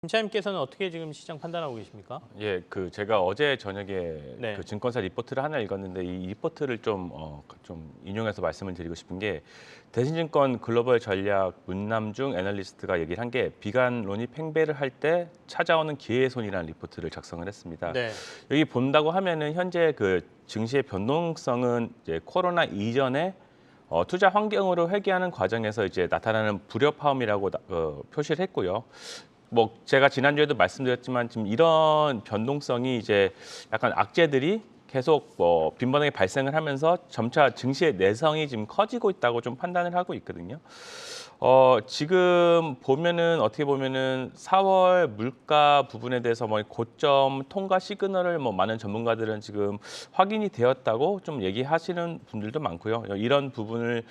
김차님께서는 어떻게 지금 시장 판단하고 계십니까? 예, 제가 어제 저녁에 네. 증권사 리포트를 하나 읽었는데 이 리포트를 좀 인용해서 말씀을 드리고 싶은 게 대신증권 글로벌 전략 문남중 애널리스트가 얘기를 한 게 비관론이 팽배를 할 때 찾아오는 기회의 손이라는 리포트를 작성을 했습니다. 네. 여기 본다고 하면은 현재 증시의 변동성은 이제 코로나 이전에 투자 환경으로 회귀하는 과정에서 이제 나타나는 불협화음이라고 표시를 했고요. 뭐 제가 지난주에도 말씀드렸지만 지금 이런 변동성이 이제 약간 악재들이 계속 빈번하게 발생을 하면서 점차 증시의 내성이 지금 커지고 있다고 좀 판단을 하고 있거든요. 지금 보면은 어떻게 보면은 4월 물가 부분에 대해서 뭐 고점 통과 시그널을 뭐 많은 전문가들은 지금 확인이 되었다고 좀 얘기하시는 분들도 많고요. 이런 부분을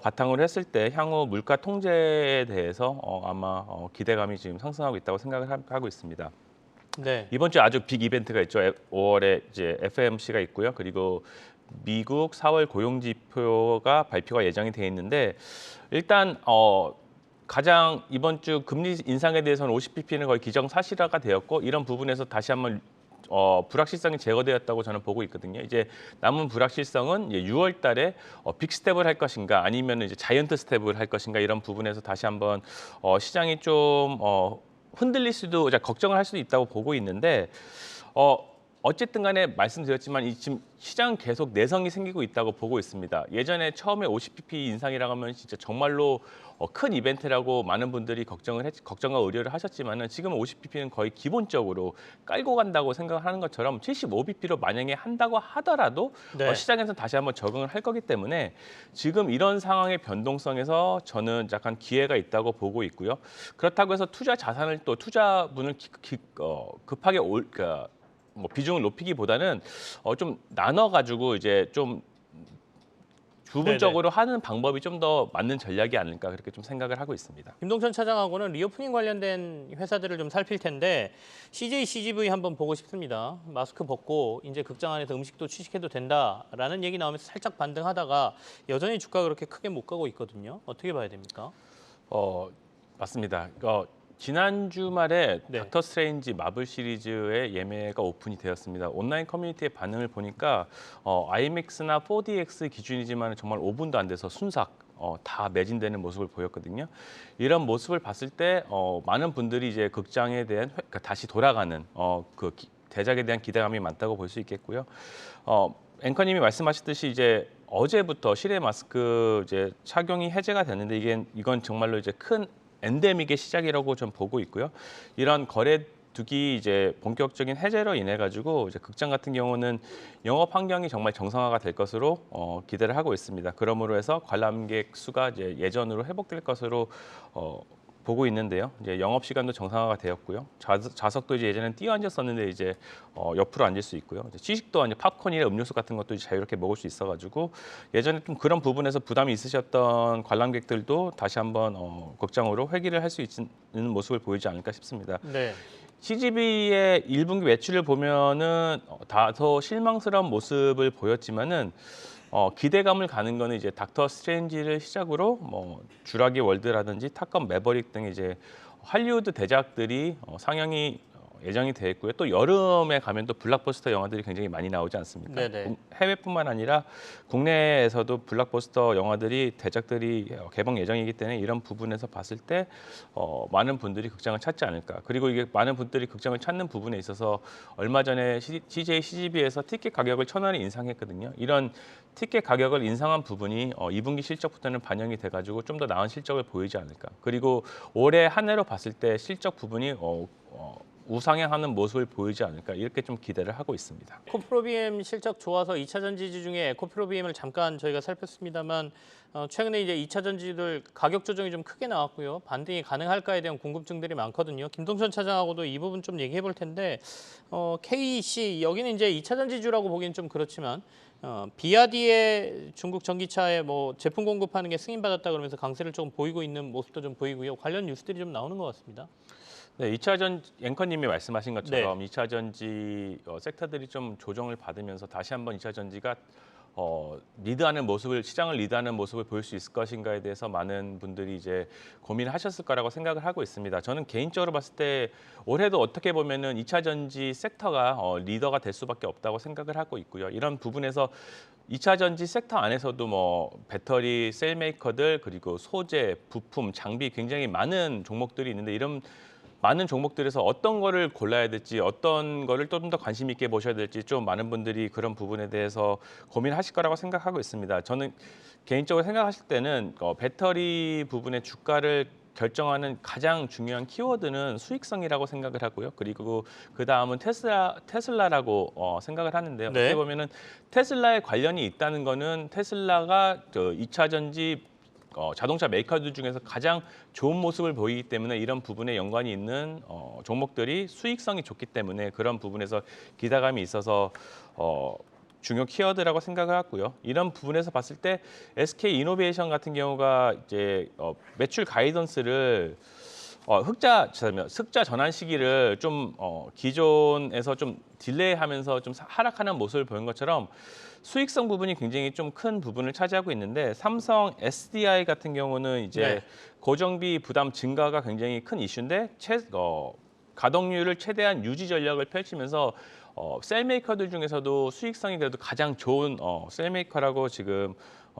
바탕으로 했을 때 향후 물가 통제에 대해서 아마 기대감이 지금 상승하고 있다고 생각을 하고 있습니다. 네. 이번 주 아주 빅 이벤트가 있죠. 5월에 이제 FOMC가 있고요. 그리고 미국 4월 고용 지표가 발표가 예정이 돼 있는데 일단 가장 이번 주 금리 인상에 대해서는 50bp는 거의 기정사실화가 되었고 이런 부분에서 다시 한번 불확실성이 제거되었다고 저는 보고 있거든요. 이제 남은 불확실성은 이제 6월 달에 빅 스텝을 할 것인가 아니면 이제 자이언트 스텝을 할 것인가 이런 부분에서 다시 한번 시장이 좀 흔들릴 수도 걱정을 할 수도 있다고 보고 있는데 어쨌든 간에 말씀드렸지만 지금 시장은 계속 내성이 생기고 있다고 보고 있습니다. 예전에 처음에 50bp 인상이라고 하면 진짜 정말로 큰 이벤트라고 많은 분들이 걱정과 의료를 하셨지만은 지금 50bp는 거의 기본적으로 깔고 간다고 생각하는 것처럼 75bp로 만약에 한다고 하더라도 네. 시장에서 다시 한번 적응을 할 거기 때문에 지금 이런 상황의 변동성에서 저는 약간 기회가 있다고 보고 있고요. 그렇다고 해서 투자 자산을 또 투자분을 급하게 뭐 비중을 높이기보다는 좀 나눠 가지고 이제 좀 네네. 부분적으로 하는 방법이 좀 더 맞는 전략이 아닐까 그렇게 좀 생각을 하고 있습니다. 김동천 차장하고는 리오프닝 관련된 회사들을 좀 살필 텐데 CJ CGV 한번 보고 싶습니다. 마스크 벗고 이제 극장 안에서 음식도 취식해도 된다라는 얘기 나오면서 살짝 반등하다가 여전히 주가가 그렇게 크게 못 가고 있거든요. 어떻게 봐야 됩니까? 맞습니다. 지난 주말에 네. 닥터 스트레인지 마블 시리즈의 예매가 오픈이 되었습니다. 온라인 커뮤니티의 반응을 보니까 IMAX나 4DX 기준이지만 정말 5분도 안 돼서 순삭 다 매진되는 모습을 보였거든요. 이런 모습을 봤을 때 많은 분들이 이제 극장에 대한 그러니까 다시 돌아가는 대작에 대한 기대감이 많다고 볼 수 있겠고요. 앵커님이 말씀하셨듯이 이제 어제부터 실외 마스크 이제 착용이 해제가 됐는데 이건 정말로 이제 큰 엔데믹의 시작이라고 좀 보고 있고요. 이런 거래두기 이제 본격적인 해제로 인해 가지고 이제 극장 같은 경우는 영업 환경이 정말 정상화가 될 것으로 기대를 하고 있습니다. 그러므로 해서 관람객 수가 이제 예전으로 회복될 것으로 보고 있는데요. 이제 영업 시간도 정상화가 되었고요. 좌석도 이제 예전엔 뛰어 앉았었는데 이제 옆으로 앉을 수 있고요. 이제 취식도 이제 팝콘이나 음료수 같은 것도 이제 자유롭게 먹을 수 있어가지고 예전에 좀 그런 부분에서 부담이 있으셨던 관람객들도 다시 한번 극장으로 회귀를 할 수 있는 모습을 보이지 않을까 싶습니다. 네. CGV의 1분기 매출을 보면은 다소 실망스러운 모습을 보였지만은 기대감을 가는 거는 이제 닥터 스트레인지를 시작으로 뭐 쥬라기 월드라든지 탑건 매버릭 등 이제 할리우드 대작들이 상영이 예정이 돼 있고요. 또 여름에 가면 또 블록버스터 영화들이 굉장히 많이 나오지 않습니까? 네네. 해외뿐만 아니라 국내에서도 블록버스터 영화들이 대작들이 개봉 예정이기 때문에 이런 부분에서 봤을 때 많은 분들이 극장을 찾지 않을까. 그리고 이게 많은 분들이 극장을 찾는 부분에 있어서 얼마 전에 CJ CGV에서 티켓 가격을 1,000원을 인상했거든요. 이런 티켓 가격을 인상한 부분이 2분기 실적부터는 반영이 돼가지고 좀 더 나은 실적을 보이지 않을까. 그리고 올해 한 해로 봤을 때 실적 부분이 우상향하는 모습을 보이지 않을까 이렇게 좀 기대를 하고 있습니다. 에코프로비엠 실적 좋아서 2차 전지주 중에 에코프로비엠을 잠깐 저희가 살폈습니다만 최근에 이제 2차 전지들 가격 조정이 좀 크게 나왔고요. 반등이 가능할까에 대한 궁금증들이 많거든요. 김동천 차장하고도 이 부분 좀 얘기해 볼 텐데 KEC 여기는 이제 2차 전지주라고 보기는 좀 그렇지만 비아디의 중국 전기차에 뭐 제품 공급하는 게 승인받았다 그러면서 강세를 조금 보이고 있는 모습도 좀 보이고요. 관련 뉴스들이 좀 나오는 것 같습니다. 네, 2차 전 앵커님이 말씀하신 네. 것처럼 2차 전지 섹터들이 좀 조정을 받으면서 다시 한번 2차 전지가 리드하는 모습을 시장을 리드하는 모습을 보일 수 있을 것인가에 대해서 많은 분들이 이제 고민을 하셨을 거라고 생각을 하고 있습니다. 저는 개인적으로 봤을 때 올해도 어떻게 보면은 2차 전지 섹터가 리더가 될 수밖에 없다고 생각을 하고 있고요. 이런 부분에서 2차 전지 섹터 안에서도 뭐 배터리, 셀 메이커들 그리고 소재, 부품, 장비 굉장히 많은 종목들이 있는데 이런 많은 종목들에서 어떤 거를 골라야 될지 어떤 거를 좀 더 관심 있게 보셔야 될지 좀 많은 분들이 그런 부분에 대해서 고민하실 거라고 생각하고 있습니다. 저는 개인적으로 생각하실 때는 배터리 부분의 주가를 결정하는 가장 중요한 키워드는 수익성이라고 생각을 하고요. 그리고 그 다음은 테슬라라고 생각을 하는데요. 어떻게 네. 보면은 테슬라에 관련이 있다는 거는 테슬라가 2차 전지 자동차 메이커들 중에서 가장 좋은 모습을 보이기 때문에 이런 부분에 연관이 있는 종목들이 수익성이 좋기 때문에 그런 부분에서 기대감이 있어서 중요 키워드라고 생각을 하고요. 이런 부분에서 봤을 때 SK 이노베이션 같은 경우가 이제 매출 가이던스를 흑자 전환 시기를 좀 기존에서 좀 딜레이하면서 좀 하락하는 모습을 보인 것처럼 수익성 부분이 굉장히 좀 큰 부분을 차지하고 있는데 삼성 SDI 같은 경우는 이제 네. 고정비 부담 증가가 굉장히 큰 이슈인데 가동률을 최대한 유지 전략을 펼치면서 셀 메이커들 중에서도 수익성이 그래도 가장 좋은 셀 메이커라고 지금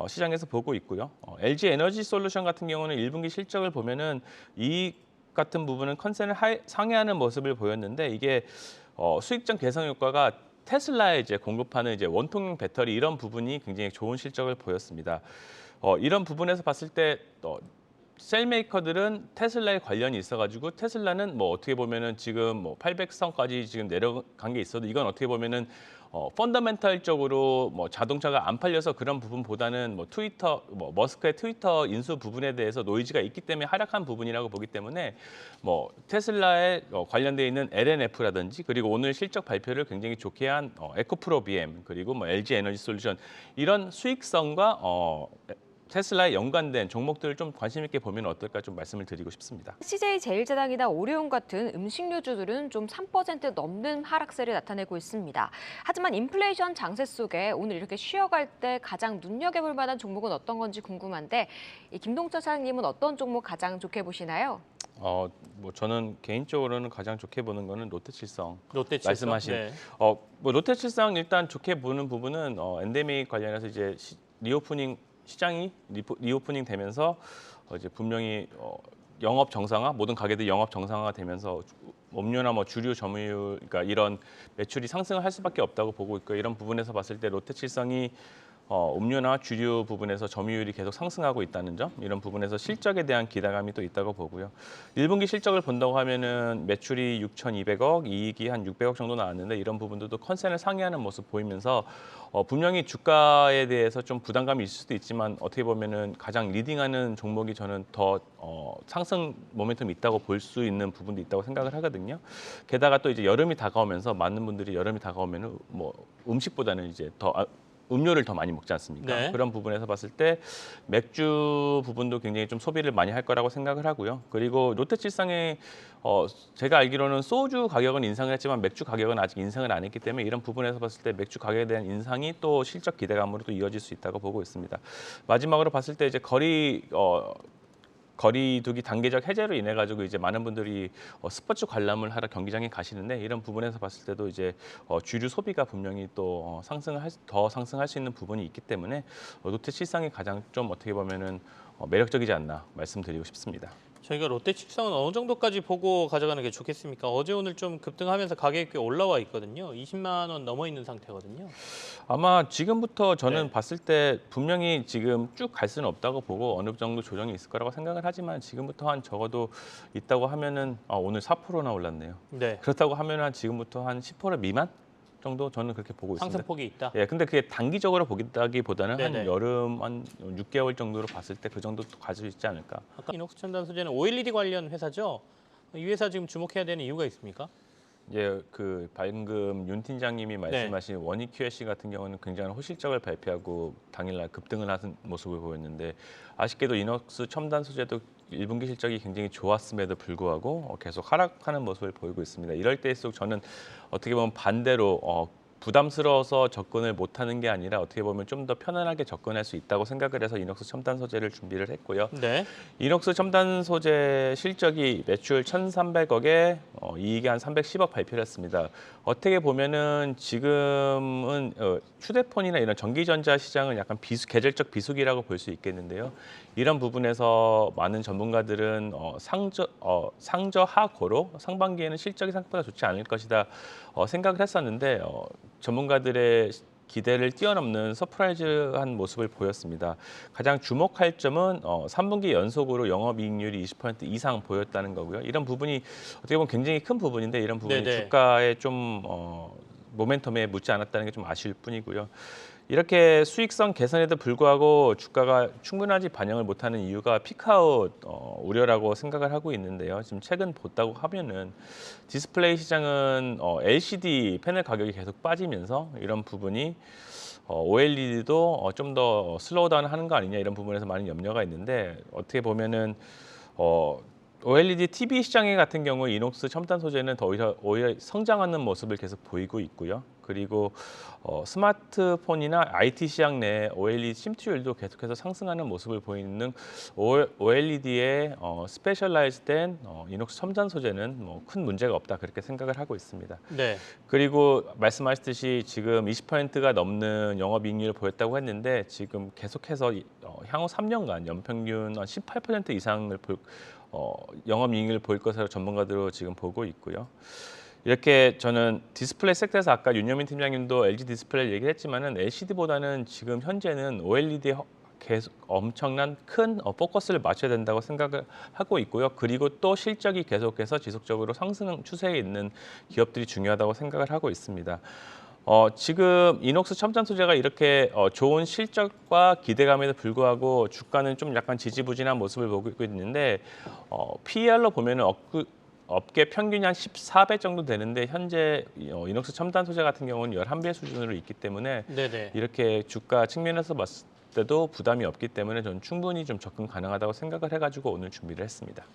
시장에서 보고 있고요. LG 에너지 솔루션 같은 경우는 1분기 실적을 보면은 이 같은 부분은 컨센을 상회하는 모습을 보였는데 이게 수익성 개선 효과가 테슬라에 이제 공급하는 이제 원통형 배터리 이런 부분이 굉장히 좋은 실적을 보였습니다. 이런 부분에서 봤을 때 셀 메이커들은 테슬라에 관련이 있어가지고 테슬라는 뭐 어떻게 보면은 지금 뭐 800선까지 지금 내려간 게 있어도 이건 어떻게 보면은 펀더멘탈적으로 뭐 자동차가 안 팔려서 그런 부분보다는 뭐 트위터 뭐 머스크의 트위터 인수 부분에 대해서 노이즈가 있기 때문에 하락한 부분이라고 보기 때문에 뭐 테슬라에 관련돼 있는 LNF라든지 그리고 오늘 실적 발표를 굉장히 좋게 한 에코프로 BM 그리고 뭐 LG 에너지 솔루션 이런 수익성과 테슬라에 연관된 종목들을 좀 관심 있게 보면 어떨까 좀 말씀을 드리고 싶습니다. CJ제일제당이나 오리온 같은 음식료주들은 좀 3% 넘는 하락세를 나타내고 있습니다. 하지만 인플레이션 장세 속에 오늘 이렇게 쉬어갈 때 가장 눈여겨볼 만한 종목은 어떤 건지 궁금한데 이 김동철 사장님은 어떤 종목 가장 좋게 보시나요? 뭐 저는 개인적으로는 가장 좋게 보는 거는 롯데칠성 롯데칠성. 말씀하신 네. 뭐 롯데칠성 일단 좋게 보는 부분은 엔데믹 관련해서 이제 리오프닝 시장이 리오프닝 되면서 이제 분명히 영업 정상화 모든 가게들이 영업 정상화가 되면서 음료나 뭐 주류 점유율 그러니까 이런 매출이 상승을 할 수밖에 없다고 보고 있고 이런 부분에서 봤을 때 롯데칠성이 음료나 주류 부분에서 점유율이 계속 상승하고 있다는 점 이런 부분에서 실적에 대한 기대감이 또 있다고 보고요. 1분기 실적을 본다고 하면은 매출이 6,200억, 이익이 한 600억 정도 나왔는데 이런 부분들도 컨센을 상회하는 모습 보이면서 분명히 주가에 대해서 좀 부담감이 있을 수도 있지만 어떻게 보면은 가장 리딩하는 종목이 저는 더 상승 모멘텀이 있다고 볼 수 있는 부분도 있다고 생각을 하거든요. 게다가 또 이제 여름이 다가오면서 많은 분들이 여름이 다가오면은 뭐 음식보다는 이제 더 음료를 더 많이 먹지 않습니까? 네. 그런 부분에서 봤을 때 맥주 부분도 굉장히 좀 소비를 많이 할 거라고 생각을 하고요. 그리고 롯데칠성의 제가 알기로는 소주 가격은 인상을 했지만 맥주 가격은 아직 인상을 안 했기 때문에 이런 부분에서 봤을 때 맥주 가격에 대한 인상이 또 실적 기대감으로 또 이어질 수 있다고 보고 있습니다. 마지막으로 봤을 때 이제 거리두기 단계적 해제로 인해 가지고 이제 많은 분들이 스포츠 관람을 하러 경기장에 가시는데 이런 부분에서 봤을 때도 이제 주류 소비가 분명히 또 더 상승할 수 있는 부분이 있기 때문에 롯데칠성이 가장 좀 어떻게 보면은 매력적이지 않나 말씀드리고 싶습니다. 저희가 롯데칠성은 어느 정도까지 보고 가져가는 게 좋겠습니까? 어제 오늘 좀 급등하면서 가격이 꽤 올라와 있거든요. 20만 원 넘어 있는 상태거든요. 아마 지금부터 저는 네. 봤을 때 분명히 지금 쭉 갈 수는 없다고 보고 어느 정도 조정이 있을 거라고 생각을 하지만 지금부터 한 적어도 있다고 하면은 오늘 4%나 올랐네요. 네. 그렇다고 하면 한 지금부터 한 10% 미만 정도 저는 그렇게 보고 있습니다. 상승폭이 있다. 예, 근데 그게 단기적으로 보기보다는 한 네네. 여름 한 6개월 정도로 봤을 때 그 정도 가질 수 있지 않을까. 아까 이녹스 첨단 소재는 OLED 관련 회사죠. 이 회사 지금 주목해야 되는 이유가 있습니까? 이제 그 방금 윤 팀장님이 말씀하신 원익 QSC 같은 경우는 굉장한 호실적을 발표하고 당일날 급등을 하는 모습을 보였는데 아쉽게도 이녹스 첨단 소재도 1분기 실적이 굉장히 좋았음에도 불구하고 계속 하락하는 모습을 보이고 있습니다. 이럴 때일수록 저는 어떻게 보면 반대로 부담스러워서 접근을 못하는 게 아니라 어떻게 보면 좀 더 편안하게 접근할 수 있다고 생각을 해서 이녹스 첨단 소재를 준비를 했고요. 네. 이녹스 첨단 소재 실적이 매출 1,300억에 이익이 한 310억 발표를 했습니다. 어떻게 보면은 지금은 휴대폰이나 이런 전기전자 시장은 약간 계절적 비수기라고 볼 수 있겠는데요. 이런 부분에서 많은 전문가들은 상저하고로 상반기에는 실적이 생각보다 좋지 않을 것이다 생각을 했었는데 전문가들의 기대를 뛰어넘는 서프라이즈한 모습을 보였습니다. 가장 주목할 점은 3분기 연속으로 영업이익률이 20% 이상 보였다는 거고요. 이런 부분이 어떻게 보면 굉장히 큰 부분인데 이런 부분이 네네. 주가에 좀 모멘텀에 묻지 않았다는 게 좀 아쉬울 뿐이고요. 이렇게 수익성 개선에도 불구하고 주가가 충분하지 반영을 못하는 이유가 피크아웃 우려라고 생각을 하고 있는데요. 지금 최근 봤다고 하면은 디스플레이 시장은 LCD 패널 가격이 계속 빠지면서 이런 부분이 OLED도 좀 더 슬로우다운 하는 거 아니냐 이런 부분에서 많은 염려가 있는데 어떻게 보면은 OLED TV 시장의 같은 경우 이녹스 첨단 소재는 더 오히려 성장하는 모습을 계속 보이고 있고요. 그리고 스마트폰이나 IT 시장 내 OLED 침투율도 계속해서 상승하는 모습을 보이는 OLED의 스페셜라이즈된 이녹스 첨단 소재는 뭐 큰 문제가 없다 그렇게 생각을 하고 있습니다. 네. 그리고 말씀하셨듯이 지금 20%가 넘는 영업이익률을 보였다고 했는데 지금 계속해서 향후 3년간 연평균 18% 이상을 영업이익률을 보일 것으로 전문가들로 지금 보고 있고요. 이렇게 저는 디스플레이 섹터에서 아까 윤여민 팀장님도 LG 디스플레이 얘기를 했지만은 LCD보다는 지금 현재는 OLED에 계속 엄청난 큰 포커스를 맞춰야 된다고 생각을 하고 있고요. 그리고 또 실적이 계속해서 지속적으로 상승 추세에 있는 기업들이 중요하다고 생각을 하고 있습니다. 지금 이녹스 첨단 소재가 이렇게 좋은 실적과 기대감에도 불구하고 주가는 좀 약간 지지부진한 모습을 보고 있는데 PER로 보면은 업계 평균이 한 14배 정도 되는데 현재 이녹스 첨단 소재 같은 경우는 11배 수준으로 있기 때문에 네네. 이렇게 주가 측면에서 봤을 때도 부담이 없기 때문에 저는 충분히 좀 접근 가능하다고 생각을 해가지고 오늘 준비를 했습니다.